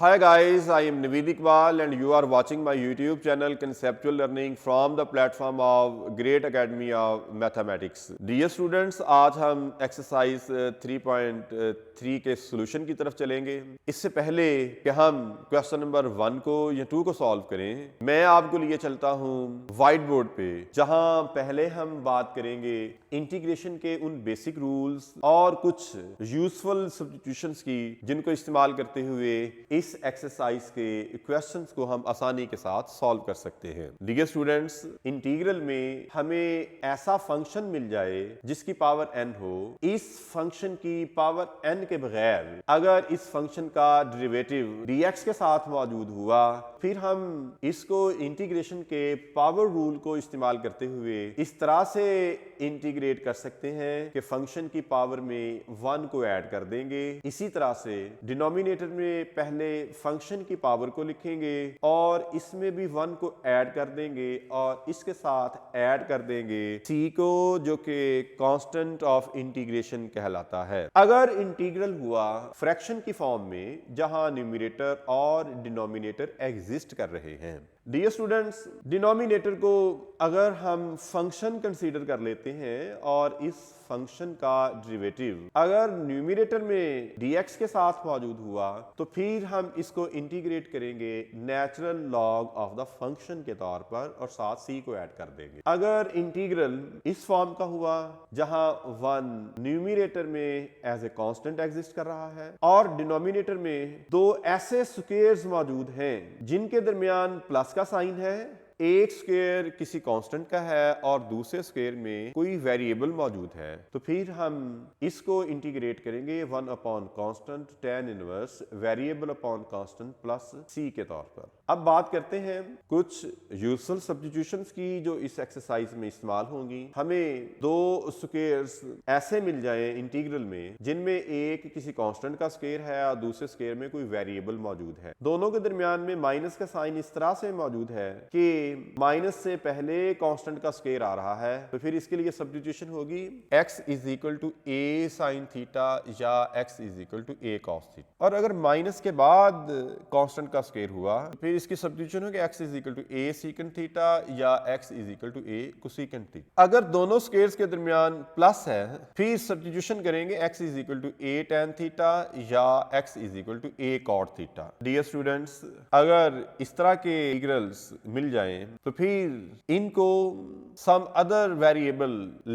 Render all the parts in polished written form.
Hi guys, I am Naveed Iqbal and you are watching my YouTube channel Conceptual Learning from the platform of Great Academy of Mathematics. Dear students, आज हम exercise 3.3 के solution की तरफ चलेंगे। इससे पहले कि हम क्वेश्चन नंबर 1 को या 2 को सॉल्व करें, मैं आपको लिए चलता हूँ व्हाइट बोर्ड पे, जहाँ पहले हम बात करेंगे इंटीग्रेशन के उन बेसिक रूल्स और कुछ यूजफुल सब्स्टिट्यूशंस की जिनको इस्तेमाल करते हुए इस एक्सरसाइज के क्वेश्चंस को हम आसानी के साथ सॉल्व कर सकते हैं। डियर स्टूडेंट्स, इंटीग्रल में हमें ऐसा फंक्शन मिल जाए जिसकी पावर n हो। इस फंक्शन की पावर n के बगैर अगर इस फंक्शन का डेरिवेटिव dx के साथ मौजूद हुआ, फिर हम इसको इंटीग्रेशन के पावर रूल को इस्तेमाल करते हुए इस तरह से इंटीग्रेट कर सकते हैं कि फंक्शन की पावर में 1 को ऐड कर देंगे। इसी तरह से डिनोमिनेटर में पहले फंक्शन की पावर को लिखेंगे और इसमें भी 1 को ऐड कर देंगे और इसके साथ ऐड कर देंगे c को, जो कि कांस्टेंट ऑफ इंटीग्रेशन कहलाता है। अगर इंटीग्रल हुआ फ्रैक्शन की फॉर्म में जहां न्यूमरेटर और डिनोमिनेटर एग्जिस्ट कर रहे हैं। डियर स्टूडेंट्स, डिनोमिनेटर को अगर हम फंक्शन कंसीडर कर लेते हैं और इस फंक्शन का डेरिवेटिव अगर न्यूमरेटर में dx के साथ मौजूद हुआ, तो फिर हम इसको इंटीग्रेट करेंगे natural log of the function के तौर पर और साथ c को ऐड कर देंगे। अगर इंटीग्रल इस फॉर्म का हुआ जहां 1 न्यूमरेटर में एज ए कांस्टेंट एग्जिस्ट कर रहा है और डिनोमिनेटर में दो ऐसे स्क्वायर्स मौजूद हैं जिनके दरमियान प्लस का साइन है, एक स्क्वायर किसी कांस्टेंट का है और दूसरे स्क्वायर में कोई वेरिएबल मौजूद है, तो फिर हम इसको इंटीग्रेट करेंगे 1 upon constant tan inverse variable upon constant plus c के तौर पर। अब बात करते हैं कुछ यूजफुल सब्स्टिट्यूशंस की जो इस एक्सरसाइज में इस्तेमाल होंगी। हमें दो स्क्वायर्स ऐसे मिल जाएं इंटीग्रल में जिनमें एक किसी कांस्टेंट का स्क्वायर है और दूसरे स्क्वायर में कोई वेरिएबल मौजूद है। दोनों के दरमियान में माइनस का साइन इस तरह से मौजूद है कि माइनस से पहले कांस्टेंट का स्क्वायर आ रहा है, तो फिर इसके लिए सब्स्टिट्यूशन होगी x is equal to a sine theta या x is equal to a cos theta. और अगर माइनस के बाद कांस्टेंट का स्क्वायर हुआ, फिर इसकी सब्स्टिट्यूशन होगी x is equal to a secant theta या x is equal to a cosecant theta. अगर दोनों स्क्वायर्स के दरमियान प्लस है, फिर सब्स्टिट्यूशन करेंगे x is equal to a tan theta या x is equal to a cot theta. Dear students, अगर इस तरह के इंटीग्रल्स मिल जाएं तो फिर इनको सम अदर वेरिएबल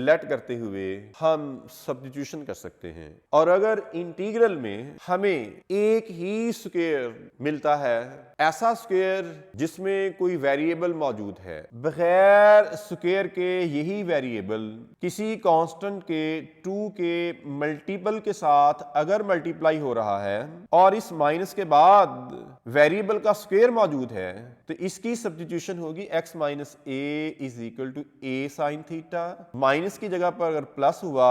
लेट करते हुए हम सब्स्टिट्यूशन कर सकते हैं। और अगर इंटीग्रल में हमें एक ही स्क्वायर मिलता है, ऐसा स्क्वायर जिसमें कोई वेरिएबल मौजूद है, बगैर स्क्वायर के यही वेरिएबल किसी कांस्टेंट के 2 के मल्टीपल के साथ अगर मल्टीप्लाई हो रहा है और इस माइनस के बाद वेरिएबल का स्क्वायर मौजूद है, तो इसकी सब्स्टिट्यूशन होगी x minus A is equal to a sine theta. Minus की जगह पर अगर प्लस हुआ,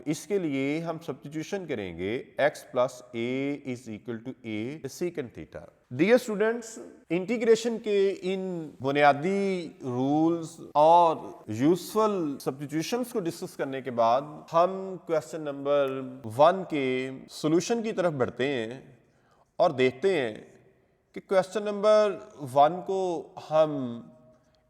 इसके लिए हम सब्स्टिट्यूशन करेंगे x plus a is equal to a second theta. Dear students, integration के इन बुनियादी रूल्स और यूजफुल सब्स्टिट्यूशंस को डिस्कस करने के बाद हम क्वेश्चन नंबर 1 के सॉल्यूशन की तरफ बढ़ते हैं और देखते हैं कि क्वेश्चन नंबर 1 को हम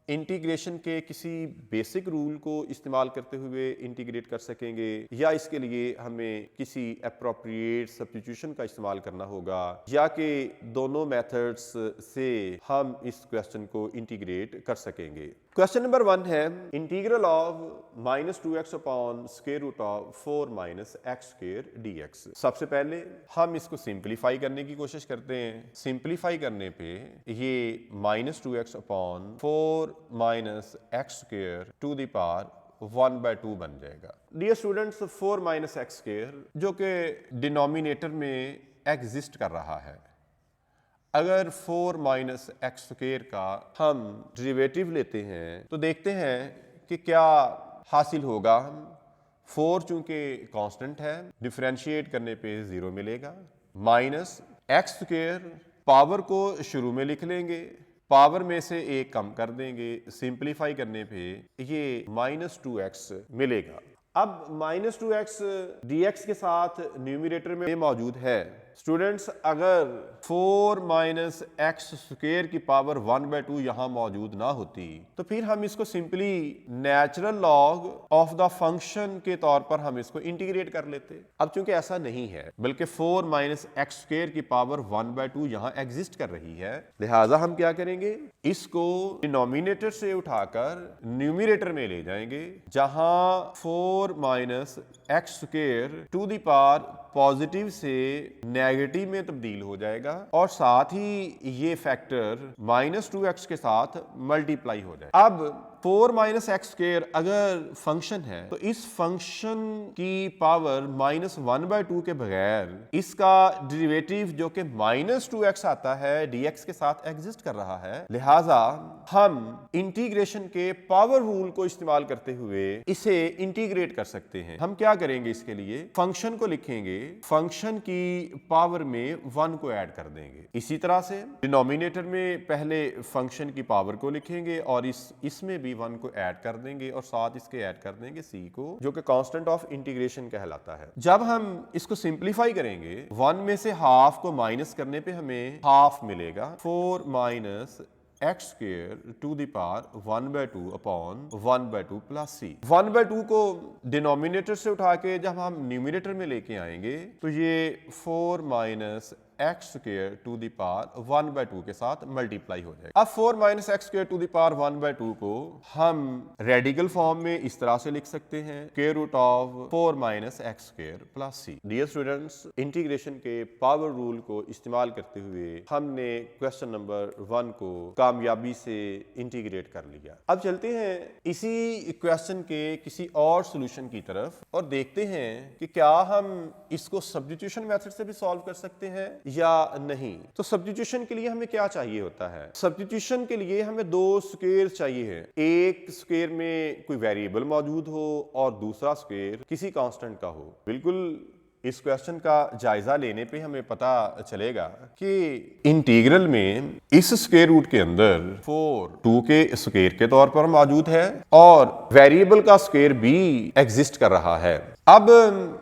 इंटीग्रेशन के किसी बेसिक रूल को इस्तेमाल करते हुए इंटीग्रेट कर सकेंगे या इसके लिए हमें किसी एप्रोप्रिएट सब्स्टिट्यूशन का इस्तेमाल करना होगा, या कि दोनों मेथड्स से हम इस क्वेश्चन को इंटीग्रेट कर सकेंगे। क्वेश्चन नंबर 1 है integral of minus 2x upon square root of 4 minus x square dx। सबसे पहले हम इसको सिंप्लीफाई करने की कोशिश करते हैं। सिंप्लीफाई करने पे ये minus 2x upon 4 minus x square to the power 1/2 बन जाएगा। Dear students, 4 minus x square जो कि डिनोमिनेटर में एग्जिस्ट कर रहा है, अगर 4 माइनस एक्स स्क्वायर का हम डेरिवेटिव लेते हैं तो देखते हैं कि क्या हासिल होगा। 4 चूंकि कांस्टेंट है, डिफरेंशिएट करने पे 0 मिलेगा। माइनस एक्स स्क्वायर, पावर को शुरू में लिख लेंगे, पावर में से एक कम कर देंगे, सिंप्लीफाई करने पे ये माइनस 2x मिलेगा। अब माइनस 2x dx के साथ न्यूमरेटर में मौजूद है, स्टूडेंट्स, अगर 4 माइनस एक्स स्क्वायर की पावर 1/2 यहाँ मौजूद ना होती तो फिर हम इसको simply natural log of the function के तौर पर हम इसको इंटीग्रेट कर लेते। अब चूंकि ऐसा नहीं है, बल्कि 4 माइनस एक्स स्क्वायर की पावर 1/2 यहाँ एग्जिस्ट कर रही है, लिहाजा हम क्या करेंगे, इसको डिनोमिनेटर से उठाकर न्यूमरेटर में ले जाएंगे, जहां 4 minus x square to the power positive से नेगेटिव में तब्दील हो जाएगा और साथ ही ये फैक्टर -2x के साथ मल्टीप्लाई हो जाएगा। अब 4 माइनस एक्स स्क्वायर अगर फंक्शन है तो इस फंक्शन की पावर -1/2 के बगैर इसका डेरिवेटिव जो कि -2x आता है dx के साथ एग्जिस्ट कर रहा है, लिहाजा हम इंटीग्रेशन के पावर रूल को इस्तेमाल करते हुए इसे इंटीग्रेट कर सकते हैं। हम क्या करेंगे, इसके लिए फंक्शन को लिखेंगे, फंक्शन की पावर में 1 को ऐड कर देंगे। इसी तरह से डिनोमिनेटर में पहले फंक्शन की पावर को लिखेंगे और इसमें भी 1 को ऐड कर देंगे और साथ इसके ऐड कर देंगे c को, जो कि कांस्टेंट ऑफ इंटीग्रेशन कहलाता है। जब हम इसको सिंपलीफाई करेंगे, 1 में से हाफ को माइनस करने पे हमें हाफ मिलेगा। 4 minus x square to the power 1/2 upon 1/2 plus c। 1/2 को डिनोमिनेटर से उठा के जब हम न्यूमरेटर में लेके आएंगे तो ये 4 minus x square to the power 1/2 के साथ मल्टीप्लाई हो जाएगा। अब 4 minus x square to the power 1/2 को हम रेडिकल फॉर्म में इस तरह से लिख सकते हैं, square root of 4 minus x square plus c। Dear students, integration के पावर रूल को इस्तेमाल करते हुए हमने क्वेश्चन नंबर 1 को कामयाबी से इंटीग्रेट कर लिया। अब चलते हैं इसी क्वेश्चन के किसी और सोल्यूशन की तरफ और देखते हैं कि क्या हम इसको सब्स्टिट्यूशन मेथड से भी सॉल्व कर सकते हैं या नहीं। तो सब्स्टिट्यूशन के लिए हमें क्या चाहिए होता है, सब्स्टिट्यूशन के लिए हमें 2 स्क्वायर चाहिए हैं। एक स्क्वायर में कोई वेरिएबल मौजूद हो और दूसरा स्क्वायर किसी कांस्टेंट का हो। बिल्कुल इस क्वेश्चन का जायजा लेने पे हमें पता चलेगा कि इंटीग्रल में इस स्क्वायर रूट के अंदर 4 2 के स्क्वायर के तौर पर मौजूद है और वेरिएबल का स्क्वायर भी एग्जिस्ट कर रहा है। अब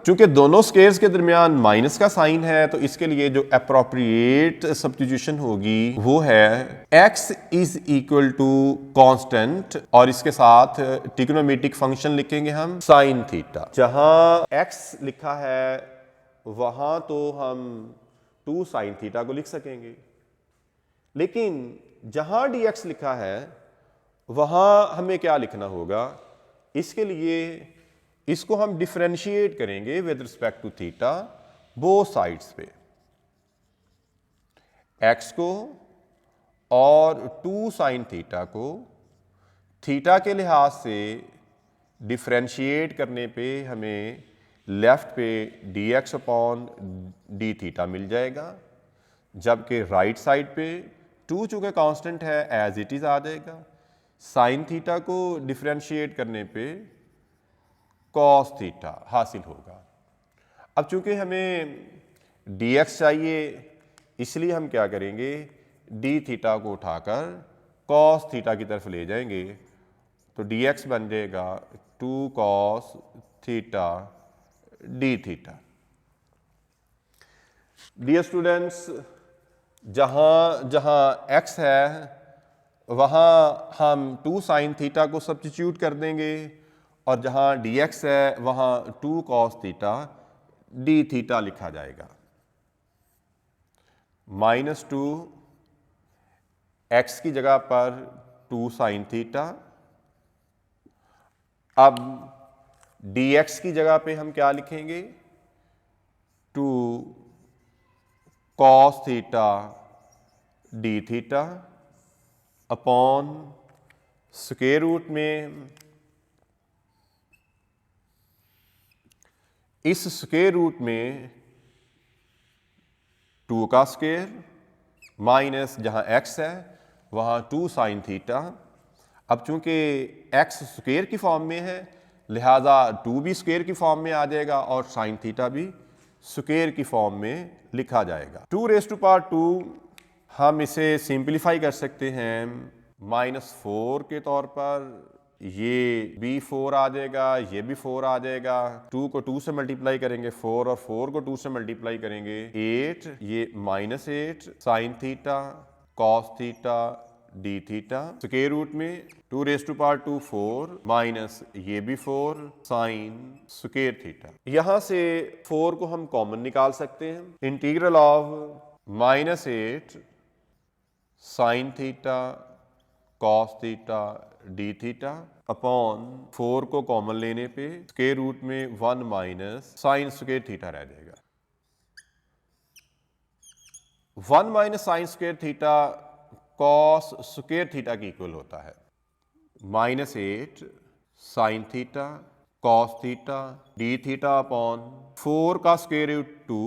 चूंकि दोनों स्क्वायर्स के दरमियान माइनस का साइन है तो इसके लिए जो एप्रोप्रिएट सब्स्टिट्यूशन होगी वो है x is equal to constant और इसके साथ ट्रिग्नोमेट्रिक फंक्शन लिखेंगे हम साइन थीटा। जहां x लिखा है वहां तो हम 2 साइन थीटा को लिख सकेंगे, लेकिन जहां dx लिखा है वहां हमें क्या लिखना होगा, इसके लिए इसको हम डिफरेंशिएट करेंगे with respect to theta both sides पे, x को और 2 साइन थीटा को थीटा के लिहाज से डिफरेंशिएट करने पे हमें लेफ्ट पे dx अपॉन डी थीटा मिल जाएगा, जबकि राइट साइड पे 2 चूंकि कांस्टेंट है एज इट इज आ जाएगा। साइन थीटा को डिफरेंशिएट करने पे कॉस थीटा हासिल होगा। अब चूंकि हमें dx चाहिए इसलिए हम क्या करेंगे, डी थीटा को उठाकर कॉस थीटा की तरफ ले जाएंगे तो dx बन जाएगा 2 cos theta d theta. Dear students, जहां जहां x है वहां हम 2 साइन थीटा को सब्स्टिट्यूट कर देंगे और जहां dx है वहां 2 कॉस थीटा डी थीटा लिखा जाएगा। -2 x की जगह पर 2 साइन थीटा। अब dx की जगह पे हम क्या लिखेंगे, 2 cos theta d theta upon square root में इस स्क्वायर रूट में 2 का स्क्वायर माइनस जहां x है वहां 2 साइन थीटा। अब चूंकि x स्क्वायर की फॉर्म में है लिहाजा 2 भी स्क्वायर की फॉर्म में आ जाएगा और साइन थीटा भी स्क्वायर की फॉर्म में लिखा जाएगा। 2⁻², हम इसे सिंपलीफाई कर सकते हैं -4 के तौर पर ये भी 4 आ जाएगा, ये भी 4 आ जाएगा। 2 को 2 से मल्टीप्लाई करेंगे 4 और 4 को 2 से मल्टीप्लाई करेंगे 8, ये -8 sine theta cos theta d theta square root में 2 रेज़ टू पावर 2 4 माइनस ये भी 4 साइन स्क्वायर थीटा। यहां से 4 को हम कॉमन निकाल सकते हैं। Integral of -8 sine theta cos theta d theta upon 4 को कॉमन लेने पे स्क्वायर रूट में 1 माइनस साइन स्क्वायर थीटा रह जाएगा। 1 minus sine square theta cos square theta की इक्वल होता है। -8 sine theta cos theta d theta upon 4 का स्क्वायर रूट 2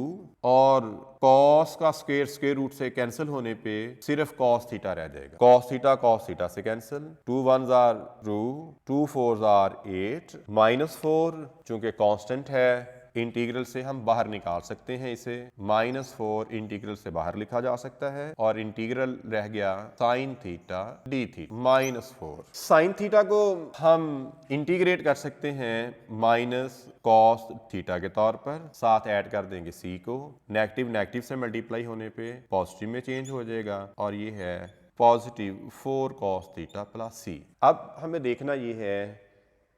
और कॉस का स्क्वायर रूट से कैंसिल होने पे सिर्फ कॉस थीटा रह जाएगा। कॉस थीटा से cancel, 2 1s are 2, 2 4s are 8, -4 चूंकि कांस्टेंट है इंटीग्रल से हम बाहर निकाल सकते हैं इसे। -4 इंटीग्रल से बाहर लिखा जा सकता है और इंटीग्रल रह गया sine theta d theta -4। Sine theta को हम इंटीग्रेट कर सकते हैं माइनस कॉस थीटा के तौर पर, साथ ऐड कर देंगे सी को। नेगेटिव नेगेटिव से मल्टीप्लाई होने पे पॉजिटिव में चेंज हो जाएगा और ये है पॉजिटिव 4 कॉस थीटा प्लस सी। अब हमें देखना ये है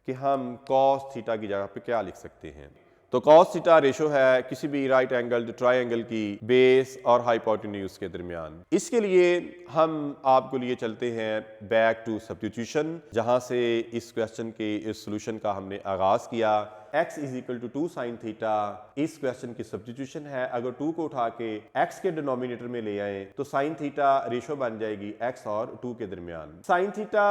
कि हम कॉस थीटा की जगह पे क्या लिख सकते हैं। तो कॉस थीटा रेशो है किसी भी राइट एंगल ट्रायंगल की बेस और हाइपोटेन्यूज के दरमियान। इसके लिए हम आपको लिए चलते हैं बैक टू सब्स्टिट्यूशन, जहां से इस क्वेश्चन के इस सोल्यूशन का हमने आगाज किया। x is equal to 2 sine theta इस क्वेश्चन की सब्स्टिट्यूशन है। अगर 2 को उठा के x के डिनोमिनेटर में ले आए तो साइन थीटा रेशो बन जाएगी x और 2 के दरमियान। साइन थीटा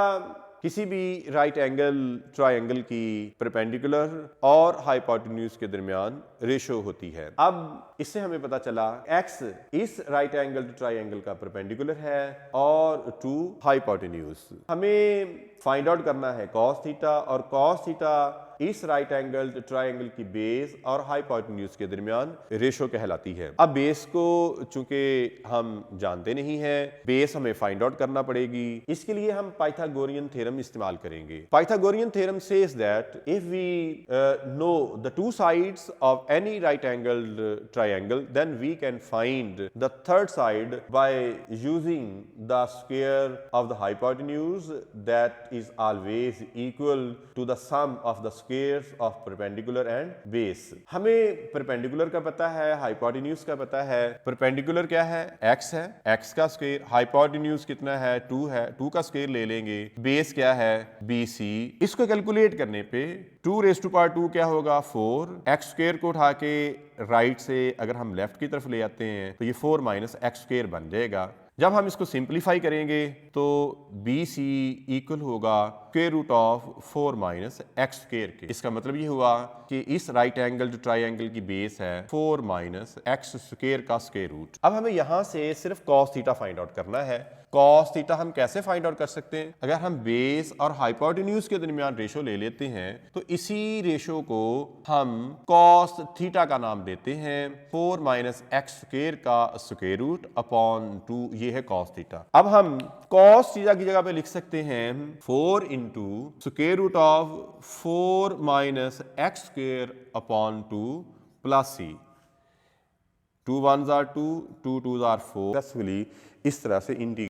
किसी भी राइट एंगल ट्रायंगल की परपेंडिकुलर और हाइपोटेन्यूज के दरमियान रेशो होती है। अब इससे हमें पता चला x इस राइट एंगल ट्रायंगल का परपेंडिकुलर है और 2 हाइपोटेन्यूज। हमें फाइंड आउट करना है कॉस थीटा, और कॉस थीटा इस राइट एंगल ट्रायंगल की बेस और हाइपोटेन्यूज के दरमियान रेशो कहलाती है। अब बेस को चूंकि हम जानते नहीं हैं, बेस हमें फाइंड आउट करना पड़ेगी। इसके लिए हम पाइथागोरियन थ्योरम इस्तेमाल करेंगे। Pythagorean theorem says that if we know the 2 sides of any right angled triangle then we can find the third side by using the square of the hypotenuse that is always equal to the sum of the squares of perpendicular and base. हमें perpendicular का पता है, hypotenuse का पता है। Perpendicular क्या है? x है, x का स्क्वायर। हाइपोटेन्यूज कितना है? 2 है, 2 का स्क्वायर ले लेंगे। बेस क्या है? BC। इसको कैलकुलेट करने पे 2 रेज़ टू पावर 2 क्या होगा? 4। x स्क्वायर को उठा के राइट से अगर हम लेफ्ट की तरफ ले आते हैं तो ये 4 माइनस एक्स स्क्वायर बन जाएगा। जब हम इसको सिंप्लीफाई करेंगे तो BC इक्वल होगा square root of 4 minus x square के। इसका मतलब ये हुआ कि इस राइट एंगल जो ट्रायंगल की बेस है 4 माइनस एक्स स्क्वायर का स्क्वायर रूट। अब हमें यहां से सिर्फ कॉस थीटा फाइंड आउट करना है। कॉस थीटा हम कैसे फाइंड आउट कर सकते हैं? अगर हम बेस और हाइपोटेन्यूज के दरमियान रेशो ले लेते हैं तो इसी रेशो को हम कॉस थीटा का नाम देते हैं 4 माइनस एक्स स्क्वायर का स्क्वायर रूट अपॉन 2। ये है कॉस थीटा। अब हम कॉस थीटा की जगह पे लिख सकते हैं 4 into square root of 4 minus x square upon 2 plus C. 2 1s are 2, 2 2s are 4। Successfully इस तरह से इंटीग्रेट